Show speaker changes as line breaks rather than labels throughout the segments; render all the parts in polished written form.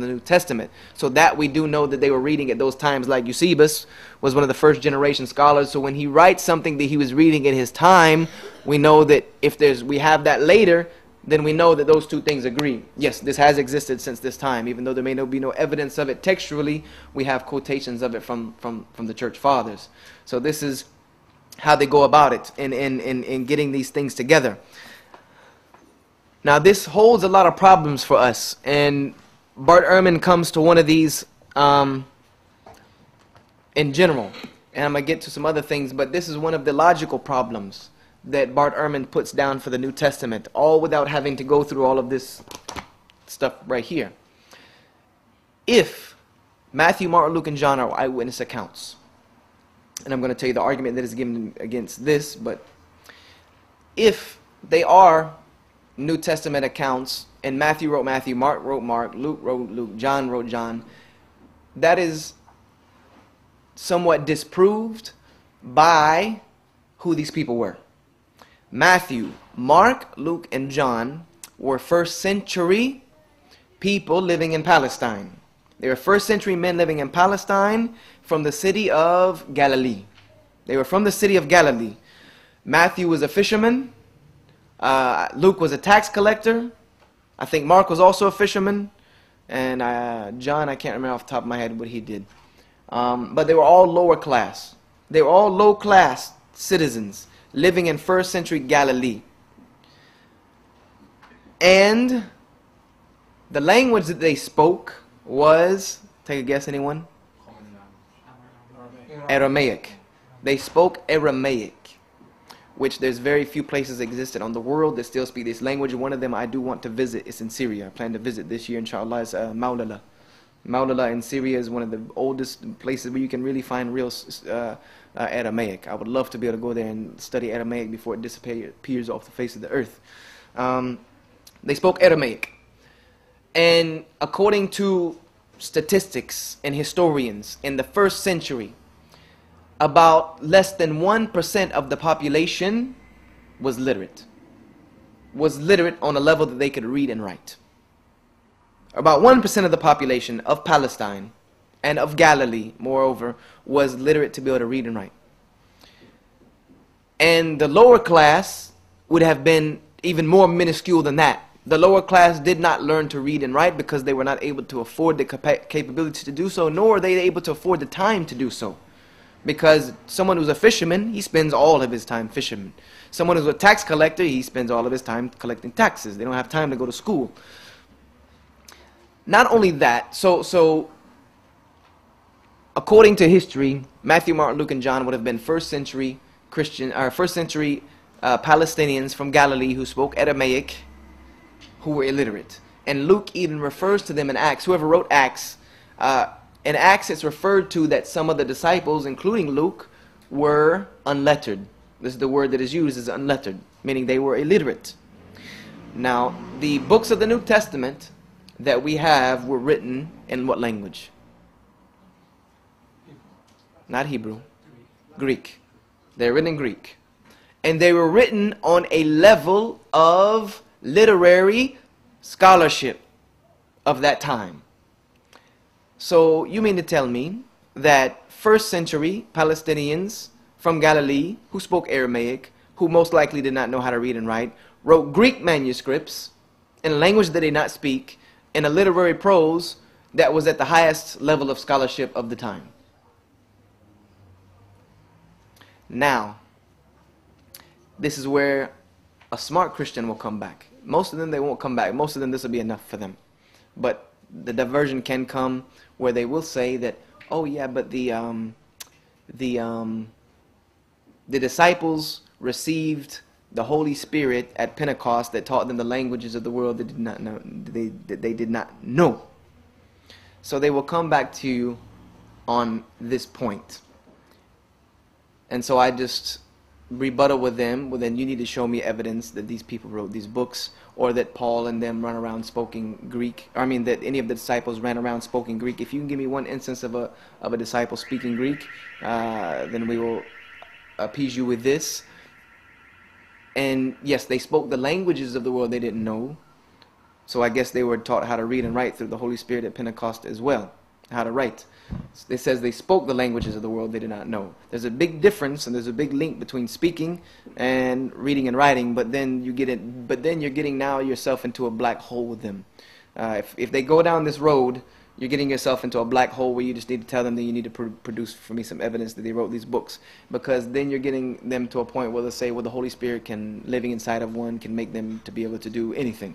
the New Testament. So that we do know that they were reading at those times, like Eusebius was one of the first generation scholars. So when he writes something that he was reading in his time, we know that if we have that later, then we know that those two things agree. Yes, this has existed since this time, even though there may be no evidence of it textually. We have quotations of it from the church fathers. So this is how they go about it in getting these things together. Now this holds a lot of problems for us, and Bart Ehrman comes to one of these in general, and I'm going to get to some other things, but this is one of the logical problems that Bart Ehrman puts down for the New Testament, all without having to go through all of this stuff right here. If Matthew, Mark, Luke, and John are eyewitness accounts, and I'm going to tell you the argument that is given against this, but if they are New Testament accounts, and Matthew wrote Matthew, Mark wrote Mark, Luke wrote Luke, John wrote John, that is somewhat disproved by who these people were. Matthew, Mark, Luke, and John were first century people living in Palestine. They were first century men living in Palestine from the city of Galilee. They were from the city of Galilee. Matthew was a fisherman. Luke was a tax collector. I think Mark was also a fisherman. And John, I can't remember off the top of my head what he did. But they were all lower class. They were all low class citizens living in first century Galilee. And the language that they spoke was, take a guess, anyone? Aramaic. They spoke Aramaic, which there's very few places existed on the world that still speak this language. One of them I do want to visit is in Syria. I plan to visit this year, inshallah. It's Maulala. Maulala in Syria is one of the oldest places where you can really find real Aramaic. I would love to be able to go there and study Aramaic before it disappears off the face of the earth. They spoke Aramaic. And according to statistics and historians, in the first century, about less than 1% of the population was literate. Was literate on a level that they could read and write. About 1% of the population of Palestine and of Galilee, moreover, was literate to be able to read and write. And the lower class would have been even more minuscule than that. The lower class did not learn to read and write because they were not able to afford the capability to do so, nor are they able to afford the time to do so. Because someone who's a fisherman, he spends all of his time fishing. Someone who's a tax collector, he spends all of his time collecting taxes. They don't have time to go to school. Not only that, so according to history, Matthew, Mark, Luke, and John would have been first century Palestinians from Galilee who spoke Aramaic, who were illiterate. And Luke even refers to them in Acts. Whoever wrote Acts, in Acts it's referred to that some of the disciples, including Luke, were unlettered. This is the word that is used, is unlettered, meaning they were illiterate. Now, the books of the New Testament that we have were written in what language? Not Hebrew. Greek. They're written in Greek. And they were written on a level of literary scholarship of that time. So you mean to tell me that first century Palestinians from Galilee who spoke Aramaic, who most likely did not know how to read and write, wrote Greek manuscripts in a language that they did not speak, in a literary prose that was at the highest level of scholarship of the time? Now, this is where a smart Christian will come back. Most of them, they won't come back. Most of them, this will be enough for them. But the diversion can come where they will say that, oh yeah, but the disciples received the Holy Spirit at Pentecost that taught them the languages of the world that they did not know. So they will come back to you on this point. And so I just rebuttal with them, well then you need to show me evidence that these people wrote these books, or that Paul and them run around spoken Greek. I mean that any of the disciples ran around spoken Greek. If you can give me one instance of a disciple speaking Greek, then we will appease you with this. And yes, they spoke the languages of the world they didn't know, So I guess they were taught how to read and write through the Holy Spirit at Pentecost as well, how to write. It says they spoke the languages of the world they did not know. There's a big difference, and there's a big link between speaking and reading and writing. But then you're getting now yourself into a black hole with them. If they go down this road, you're getting yourself into a black hole where you just need to tell them that you need to produce for me some evidence that they wrote these books. Because then you're getting them to a point where they'll say, well, the Holy Spirit living inside of one can make them to be able to do anything.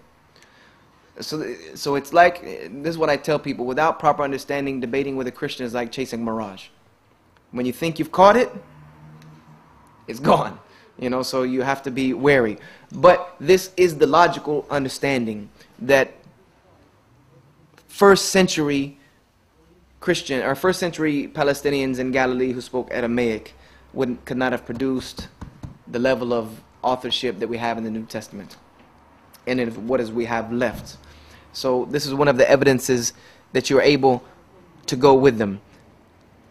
So it's like, this is what I tell people, without proper understanding, debating with a Christian is like chasing mirage. When you think you've caught it, it's gone. So you have to be wary. But this is the logical understanding that first century Christian, or first century Palestinians in Galilee who spoke Aramaic could not have produced the level of authorship that we have in the New Testament and in what is we have left. So this is one of the evidences that you're able to go with them.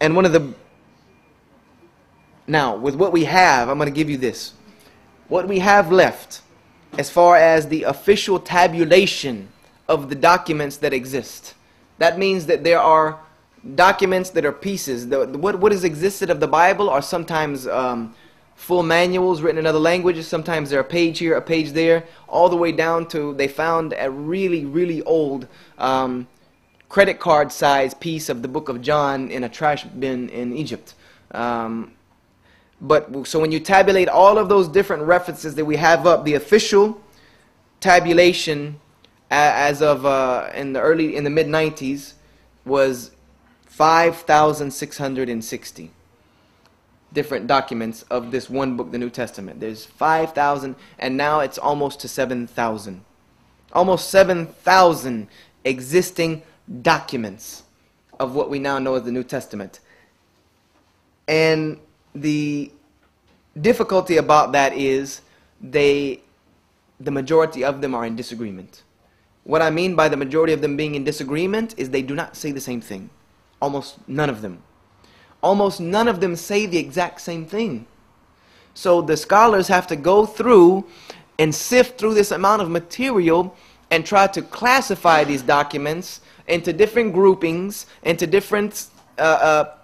And now with what we have, I'm going to give you this. What we have left as far as the official tabulation of the documents that exist. That means that there are documents that are pieces. What has existed of the Bible are sometimes full manuals written in other languages. Sometimes they're a page here, a page there, all the way down to they found a really, really old credit card size piece of the book of John in a trash bin in Egypt. So when you tabulate all of those different references that we have up, the official tabulation as of in the mid-90s was 5,660 different documents of this one book, the New Testament. There's 5,000, and now it's almost to 7,000. Almost 7,000 existing documents of what we now know as the New Testament. And the difficulty about that is the majority of them are in disagreement. What I mean by the majority of them being in disagreement is they do not say the same thing. Almost none of them. Almost none of them say the exact same thing. So the scholars have to go through and sift through this amount of material and try to classify these documents into different groupings, into different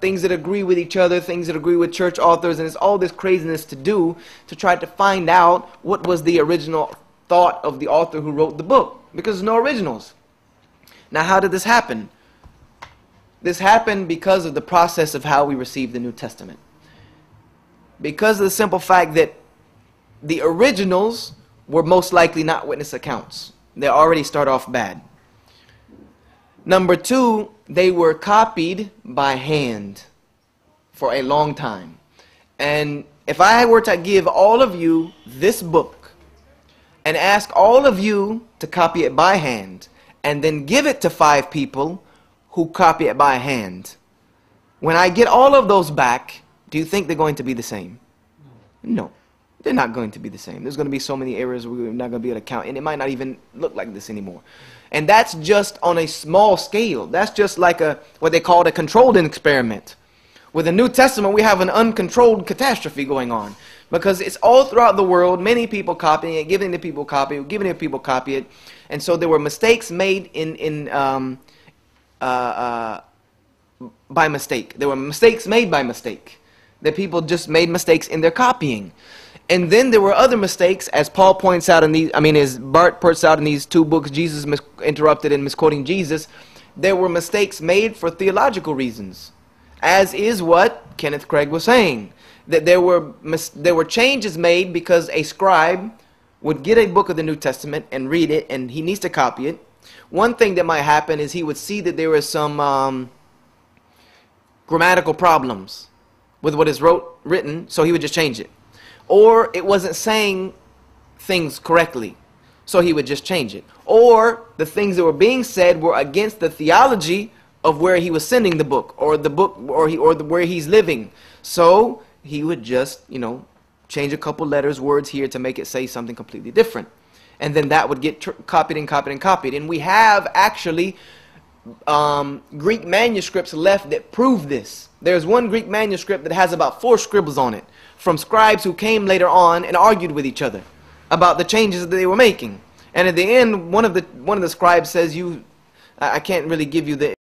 things that agree with each other, things that agree with church authors, and it's all this craziness to do to try to find out what was the original thought of the author who wrote the book, because there's no originals. Now, how did this happen? This happened because of the process of how we received the New Testament. Because of the simple fact that the originals were most likely not witness accounts. They already start off bad. Number two, they were copied by hand for a long time. And if I were to give all of you this book and ask all of you to copy it by hand and then give it to 5 people who copy it by hand, when I get all of those back, do you think they're going to be the same? No, they're not going to be the same. There's going to be so many errors we're not going to be able to count, and it might not even look like this anymore. And that's just on a small scale. That's just like what they call a controlled experiment. With the New Testament, we have an uncontrolled catastrophe going on, because it's all throughout the world, many people copying it, giving the people copy it, giving the people copy it. And so there were mistakes made by mistake. There were mistakes made by mistake. That people just made mistakes in their copying. And then there were other mistakes, as Paul points out as Bart points out in these 2 books, Jesus Interrupted and Misquoting Jesus. There were mistakes made for theological reasons, as is what Kenneth Craig was saying. That there were changes made because a scribe would get a book of the New Testament and read it, and he needs to copy it. One thing that might happen is he would see that there was some grammatical problems with what is written, so he would just change it. Or it wasn't saying things correctly, so he would just change it. Or the things that were being said were against the theology of where he was sending the book, or where he's living. So he would just, change a couple letters, words here to make it say something completely different. And then that would get copied and copied and copied. And we have actually Greek manuscripts left that prove this. There's one Greek manuscript that has about 4 scribbles on it from scribes who came later on and argued with each other about the changes that they were making. And at the end, one of the scribes says, I can't really give you the